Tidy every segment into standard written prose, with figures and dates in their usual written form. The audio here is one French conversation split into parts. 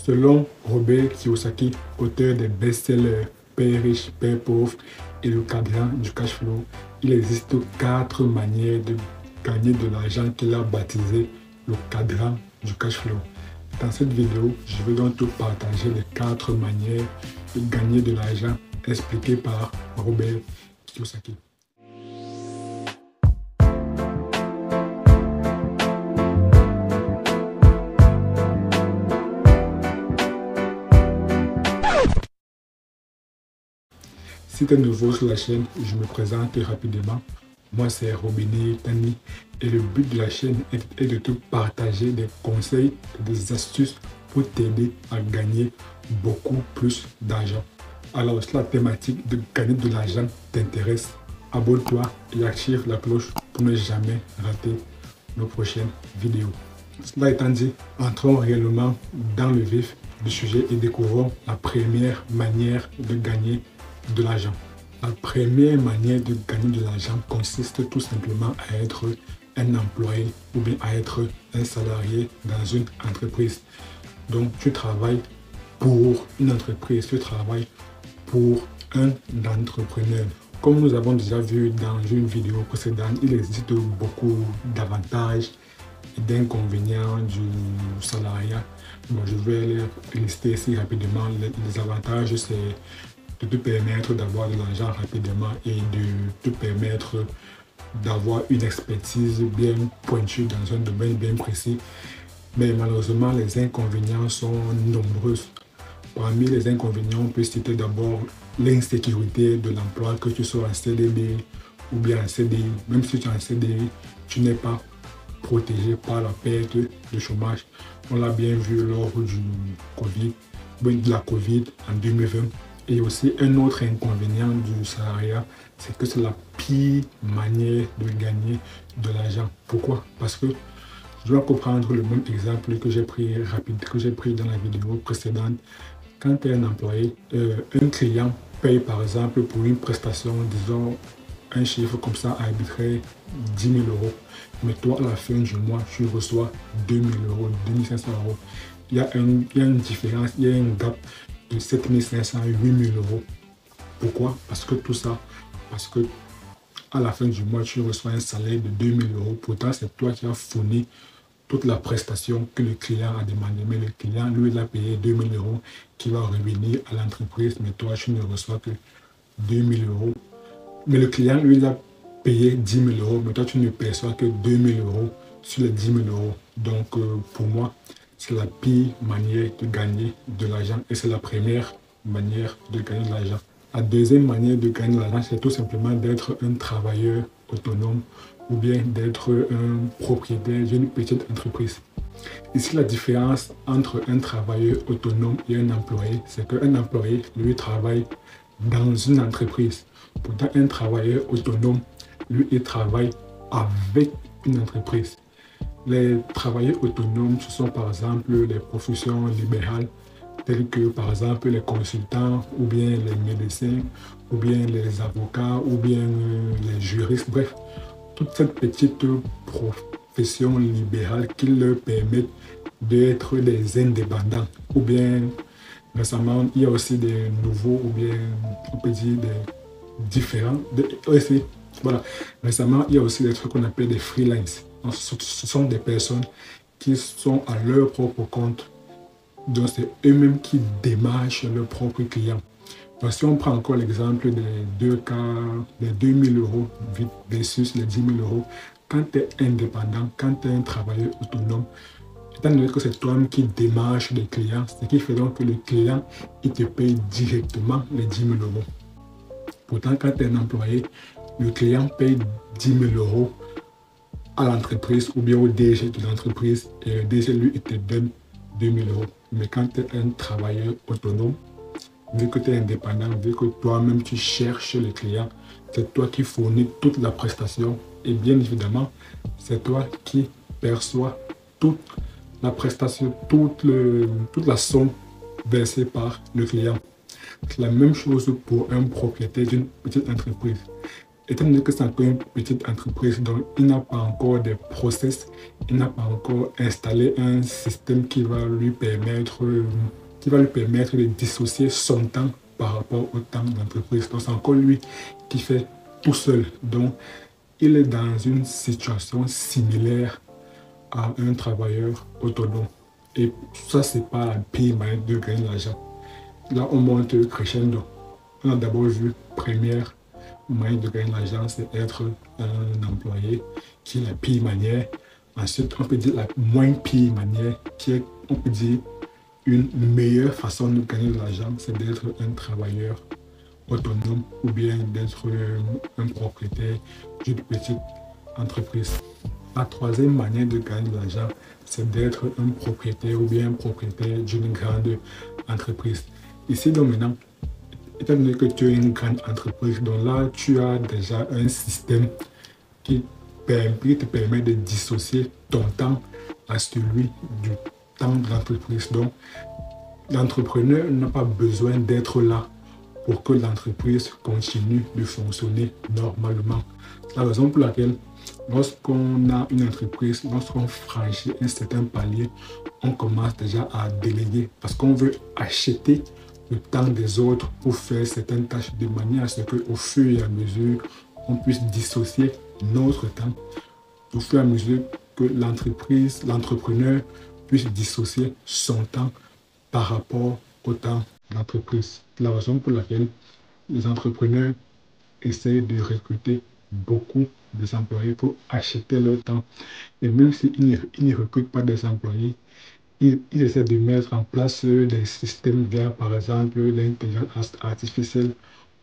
Selon Robert Kiyosaki, auteur des best-sellers Père riche, Père pauvre et le cadran du cash flow, il existe 4 manières de gagner de l'argent qu'il a baptisé le cadran du cash flow. Dans cette vidéo, je vais donc te partager les 4 manières de gagner de l'argent expliquées par Robert Kiyosaki. Si tu es nouveau sur la chaîne, je me présente rapidement. Moi, c'est Robinet Tani et le but de la chaîne est de te partager des conseils et des astuces pour t'aider à gagner beaucoup plus d'argent. Alors, si la thématique de gagner de l'argent t'intéresse, abonne-toi et active la cloche pour ne jamais rater nos prochaines vidéos. Cela étant dit, entrons réellement dans le vif du sujet et découvrons la première manière de gagner de l'argent. La première manière de gagner de l'argent consiste tout simplement à être un employé ou bien à être un salarié dans une entreprise. Donc tu travailles pour une entreprise, tu travailles pour un entrepreneur. Comme nous avons déjà vu dans une vidéo précédente, il existe beaucoup d'avantages et d'inconvénients du salariat. Bon, je vais les lister ici rapidement. Les avantages, c'est de te permettre d'avoir de l'argent rapidement et de te permettre d'avoir une expertise bien pointue dans un domaine bien précis. Mais malheureusement, les inconvénients sont nombreux. Parmi les inconvénients, on peut citer d'abord l'insécurité de l'emploi, que tu sois en CDD ou bien en CDI. Même si tu es en CDI, tu n'es pas protégé par la perte de chômage. On l'a bien vu lors du Covid, de la Covid en 2020. Et aussi un autre inconvénient du salariat, c'est que c'est la pire manière de gagner de l'argent. Pourquoi? Parce que je dois comprendre le même exemple que j'ai pris dans la vidéo précédente. Quand tu es un employé, un client paye par exemple pour une prestation, disons un chiffre comme ça arbitraire, 10 000 euros. Mais toi, à la fin du mois, tu reçois 2 000 euros, 2 500 euros. Il y a une différence, il y a un gap de 7 500 à 8 000 euros. Pourquoi? Parce que tout ça, parce que à la fin du mois, tu reçois un salaire de 2 000 euros. Pourtant, c'est toi qui as fourni toute la prestation que le client a demandé. Mais le client, lui, il a payé 2 000 euros qui va revenir à l'entreprise. Mais toi, tu ne reçois que 2 000 euros. Mais le client, lui, il a payé 10 000 euros. Mais toi, tu ne perçois que 2 000 euros sur les 10 000 euros. Donc, pour moi, c'est la pire manière de gagner de l'argent et c'est la première manière de gagner de l'argent. La deuxième manière de gagner de l'argent, c'est tout simplement d'être un travailleur autonome ou bien d'être un propriétaire d'une petite entreprise. Ici, la différence entre un travailleur autonome et un employé, c'est qu'un employé, lui, travaille dans une entreprise. Pourtant, un travailleur autonome, lui, il travaille avec une entreprise. Les travailleurs autonomes, ce sont par exemple les professions libérales, telles que par exemple les consultants, ou bien les médecins, ou bien les avocats, ou bien les juristes, bref, toute cette petite profession libérale qui leur permet d'être des indépendants. Ou bien, récemment, il y a aussi des nouveaux, ou bien on peut dire des différents. Voilà, récemment, il y a aussi des trucs qu'on appelle des freelance. Ce sont des personnes qui sont à leur propre compte. Donc, c'est eux-mêmes qui démarchent leurs propres clients. Donc, si on prend encore l'exemple des deux cas, les 2 000 euros versus les 10 000 euros, quand tu es indépendant, quand tu es un travailleur autonome, étant donné que c'est toi-même qui démarche les clients, ce qui fait donc que le client, il te paye directement les 10 000 euros. Pourtant, quand tu es un employé, le client paye 10 000 euros à l'entreprise ou bien au DG de l'entreprise et le DG lui il te donne 2 000 euros. Mais quand tu es un travailleur autonome, vu que tu es indépendant, vu que toi-même tu cherches les clients, c'est toi qui fournis toute la prestation et bien évidemment, c'est toi qui perçois toute la prestation, toute la somme versée par le client. C'est la même chose pour un propriétaire d'une petite entreprise. Étant donné que c'est encore une petite entreprise, donc il n'a pas encore des process, il n'a pas encore installé un système qui va lui permettre de dissocier son temps par rapport au temps d'entreprise. Donc c'est encore lui qui fait tout seul. Donc il est dans une situation similaire à un travailleur autonome. Et ça, c'est pas la pire manière de gagner de l'argent. Là, on monte crescendo. On a d'abord vu première moyen de gagner de l'argent, c'est être un employé, qui est la pire manière. Ensuite, on peut dire la moins pire manière, qui est, on peut dire, une meilleure façon de gagner de l'argent, c'est d'être un travailleur autonome ou bien d'être un propriétaire d'une petite entreprise. La troisième manière de gagner de l'argent, c'est d'être un propriétaire ou bien un propriétaire d'une grande entreprise. Ici, donc maintenant, étant donné que tu as une grande entreprise, donc là, tu as déjà un système qui te permet de dissocier ton temps à celui du temps de l'entreprise. Donc, l'entrepreneur n'a pas besoin d'être là pour que l'entreprise continue de fonctionner normalement. C'est la raison pour laquelle, lorsqu'on a une entreprise, lorsqu'on franchit un certain palier, on commence déjà à déléguer parce qu'on veut acheter le temps des autres pour faire certaines tâches de manière à ce qu'au fur et à mesure, on puisse dissocier notre temps, au fur et à mesure que l'entrepreneur puisse dissocier son temps par rapport au temps de l'entreprise. C'est la raison pour laquelle les entrepreneurs essayent de recruter beaucoup des employés pour acheter leur temps. Et même s'ils ne recrutent pas des employés, ils essaient de mettre en place des systèmes via, par exemple, l'intelligence artificielle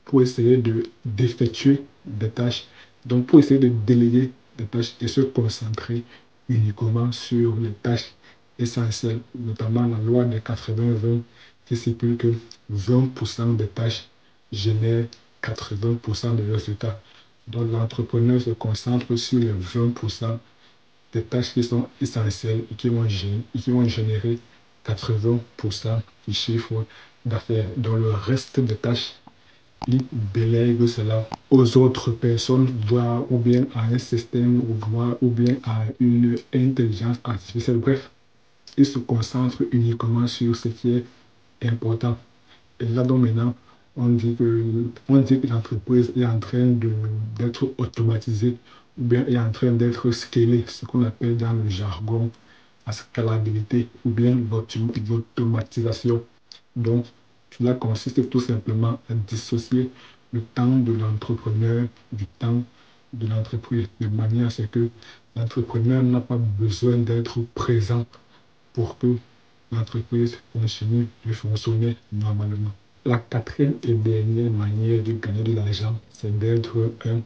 pour essayer d'effectuer des tâches. Donc, pour essayer de déléguer des tâches et se concentrer uniquement sur les tâches essentielles, notamment la loi des 80-20 qui stipule que 20% des tâches génèrent 80% des résultats. Donc, l'entrepreneur se concentre sur les 20% des tâches qui sont essentielles et qui vont générer 80% du chiffre d'affaires. Dans le reste des tâches, il délègue cela aux autres personnes, voire ou bien à un système, ou bien à une intelligence artificielle. Bref, il se concentre uniquement sur ce qui est important. Et là, donc maintenant, on dit que l'entreprise est en train d'être automatisée ou bien est en train d'être scalée, ce qu'on appelle dans le jargon la scalabilité ou bien l'automatisation. Donc, cela consiste tout simplement à dissocier le temps de l'entrepreneur du temps de l'entreprise, de manière à ce que l'entrepreneur n'a pas besoin d'être présent pour que l'entreprise continue de fonctionner normalement. La quatrième et dernière manière de gagner de l'argent, c'est d'être un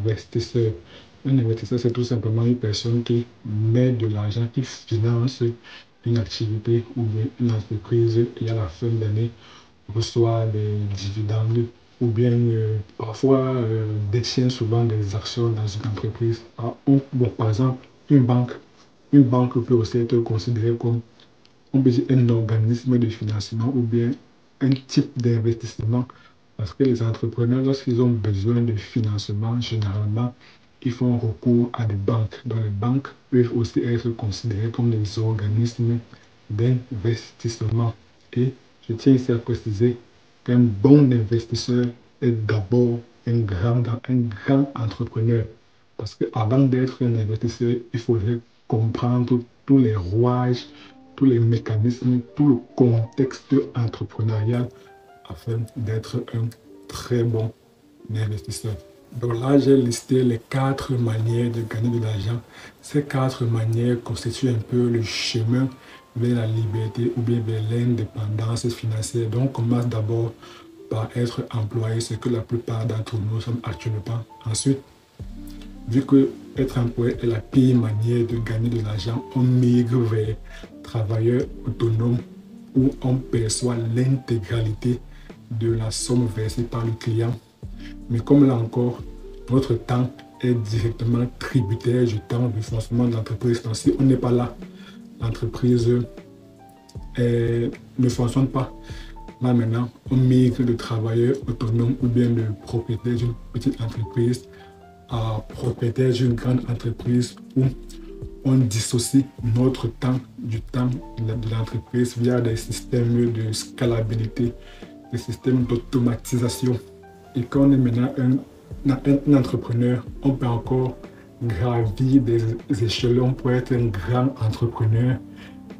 investisseur. Un investisseur, c'est tout simplement une personne qui met de l'argent, qui finance une activité ou une entreprise et à la fin de l'année reçoit des dividendes ou bien parfois détient souvent des actions dans une entreprise. Par exemple, une banque peut aussi être considérée comme un organisme de financement ou bien un type d'investissement parce que les entrepreneurs, lorsqu'ils ont besoin de financement, généralement, ils font recours à des banques. Donc les banques peuvent aussi être considérées comme des organismes d'investissement. Et je tiens ici à préciser qu'un bon investisseur est d'abord un grand entrepreneur. Parce qu'avant d'être un investisseur, il faudrait comprendre tous les rouages, tous les mécanismes, tout le contexte entrepreneurial afin d'être un très bon investisseur. Donc là, j'ai listé les 4 manières de gagner de l'argent. Ces 4 manières constituent un peu le chemin vers la liberté ou bien vers l'indépendance financière. Donc, on commence d'abord par être employé, ce que la plupart d'entre nous sommes actuellement. Ensuite, vu que être employé est la pire manière de gagner de l'argent, on migre vers travailleur autonome où on perçoit l'intégralité de la somme versée par le client. Mais comme là encore, notre temps est directement tributaire du temps du fonctionnement de l'entreprise. Donc si on n'est pas là, l'entreprise ne fonctionne pas. Là maintenant, on migre de travailleur autonome ou bien de propriétaire d'une petite entreprise à propriétaire d'une grande entreprise où on dissocie notre temps du temps de l'entreprise via des systèmes de scalabilité, des systèmes d'automatisation. Et quand on est maintenant un entrepreneur, on peut encore gravir des échelons pour être un grand entrepreneur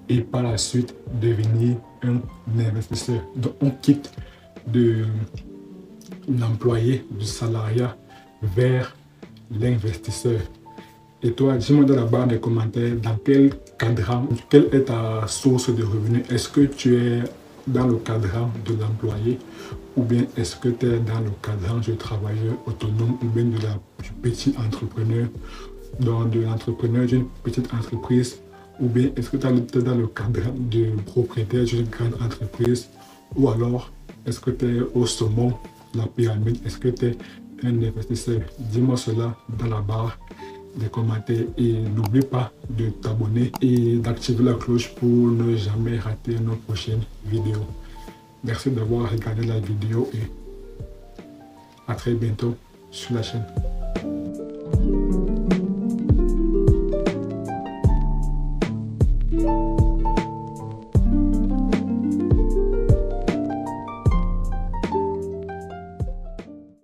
et par la suite devenir un investisseur. Donc on quitte de l'employé, du salariat vers l'investisseur. Et toi, dis-moi dans la barre des commentaires dans quel cadran, quelle est ta source de revenus. Est-ce que tu es dans le cadran de l'employé ou bien est-ce que tu es dans le cadran du travailleur autonome ou bien du petit entrepreneur, de l'entrepreneur d'une petite entreprise ou bien est-ce que tu es dans le cadran du propriétaire d'une grande entreprise ou alors est-ce que tu es au sommet de la pyramide, est-ce que tu es un investisseur. Dis-moi cela dans la barre des commentaires et n'oublie pas de t'abonner et d'activer la cloche pour ne jamais rater nos prochaines vidéos. Merci d'avoir regardé la vidéo et à très bientôt sur la chaîne.